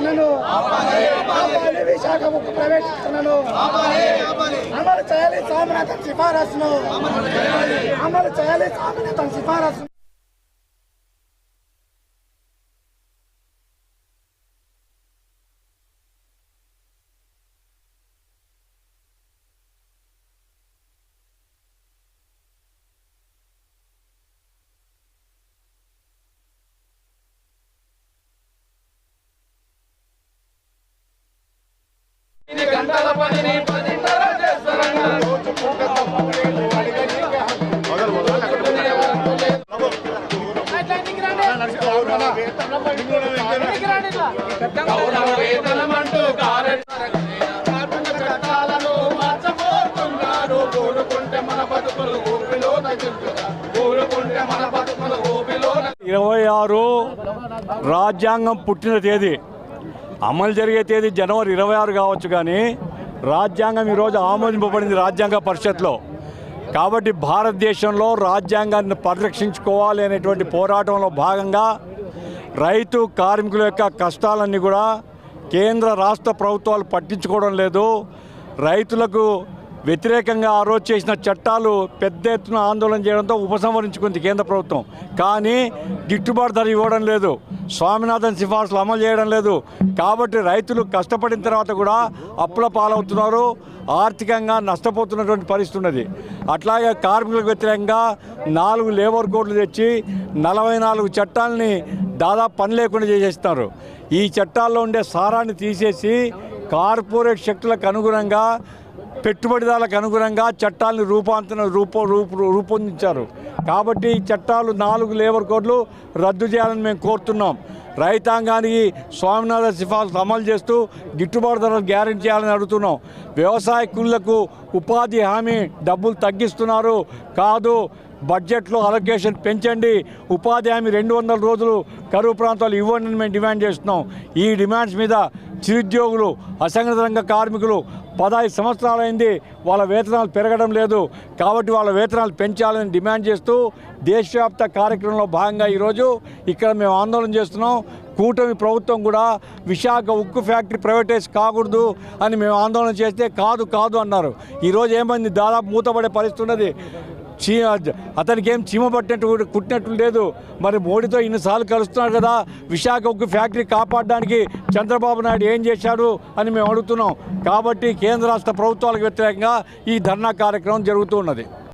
ప్రైవేటీకరణను ఆపాలి, విశాఖ ఉక్కు ప్రైవేటీకరణను అమలు చేయాలి, స్వామినాథన్ సిఫారసును అమలు చేయాలి, స్వామినాథన్ సిఫారసు. గంటల పనిని 10 చేస్తారన్న రోజు పూట తప్పలేదు వేతనమంటూ చట్టాలను మార్చబోతున్నారు. కోరుకుంటే మన బతుకులు ఊపిలో కోరుకుంటే మన బతుకులు ఊపిలో. 26 రాజ్యాంగం పుట్టిన తేదీ, అమలు జరిగే తేదీ జనవరి 26 కావచ్చు, కానీ రాజ్యాంగం ఈరోజు ఆమోదింపబడింది రాజ్యాంగ పరిషత్లో. కాబట్టి భారతదేశంలో రాజ్యాంగాన్ని పరిరక్షించుకోవాలి అనేటువంటి పోరాటంలో భాగంగా రైతు కార్మికుల యొక్క కష్టాలన్నీ కూడా కేంద్ర రాష్ట్ర ప్రభుత్వాలు పట్టించుకోవడం లేదు. రైతులకు వ్యతిరేకంగా ఆ రోజు చేసిన చట్టాలు పెద్ద ఎత్తున ఆందోళన చేయడంతో ఉపసంహరించుకుంది కేంద్ర ప్రభుత్వం. కానీ గిట్టుబాటు ధర ఇవ్వడం లేదు, స్వామినాథన్ సిఫార్సులు అమలు చేయడం లేదు. కాబట్టి రైతులు కష్టపడిన తర్వాత కూడా అప్పుల పాలవుతున్నారు, ఆర్థికంగా నష్టపోతున్నటువంటి పరిస్థితి ఉన్నది. అట్లాగే కార్మికులకు వ్యతిరేకంగా 4 లేబర్ కోడ్లు తెచ్చి 44 చట్టాలని దాదాపు పని లేకుండా చేసేస్తున్నారు. ఈ చట్టాల్లో ఉండే సారాన్ని తీసేసి కార్పొరేట్ శక్తులకు అనుగుణంగా, పెట్టుబడిదారులకు అనుగుణంగా చట్టాలను రూపొందించారు. కాబట్టి ఈ చట్టాలు 4 లేబర్ కోడ్లు రద్దు చేయాలని మేము కోరుతున్నాం. రైతాంగానికి స్వామినాథన్ సిఫార్సు అమలు చేస్తూ గిట్టుబాటు ధరలు గ్యారెంటీ చేయాలని అడుగుతున్నాం. వ్యవసాయ కూలీలకు ఉపాధి హామీ డబ్బులు తగ్గిస్తున్నారు, కాదు బడ్జెట్లో అలొకేషన్ పెంచండి, ఉపాధి హామీ 200 రోజులు కరువు ప్రాంతాలు ఇవ్వండి అని మేము డిమాండ్ చేస్తున్నాం. ఈ డిమాండ్స్ మీద చిరుద్యోగులు, అసంఘటిత రంగ కార్మికులు 15 సంవత్సరాలైంది వాళ్ళ వేతనాలు పెరగడం లేదు. కాబట్టి వాళ్ళ వేతనాలు పెంచాలని డిమాండ్ చేస్తూ దేశవ్యాప్త కార్యక్రమంలో భాగంగా ఈరోజు ఇక్కడ మేము ఆందోళన చేస్తున్నాం. కూటమి ప్రభుత్వం కూడా విశాఖ ఉక్కు ఫ్యాక్టరీ ప్రైవేటైజ్ కాకూడదు అని మేము ఆందోళన చేస్తే కాదు అన్నారు. ఈరోజు ఏమైంది, దాదాపు మూతపడే పరిస్థితి ఉన్నది. అతనికి ఏం చీమ పట్టినట్టు కుట్టినట్టు లేదు. మరి మోడీతో ఇన్నిసార్లు కలుస్తున్నారు కదా, విశాఖ ఉక్కు ఫ్యాక్టరీ కాపాడడానికి చంద్రబాబు నాయుడు ఏం చేశాడు అని మేము అడుగుతున్నాం. కాబట్టి కేంద్ర రాష్ట్ర ప్రభుత్వాలకు వ్యతిరేకంగా ఈ ధర్నా కార్యక్రమం జరుగుతూ ఉన్నది.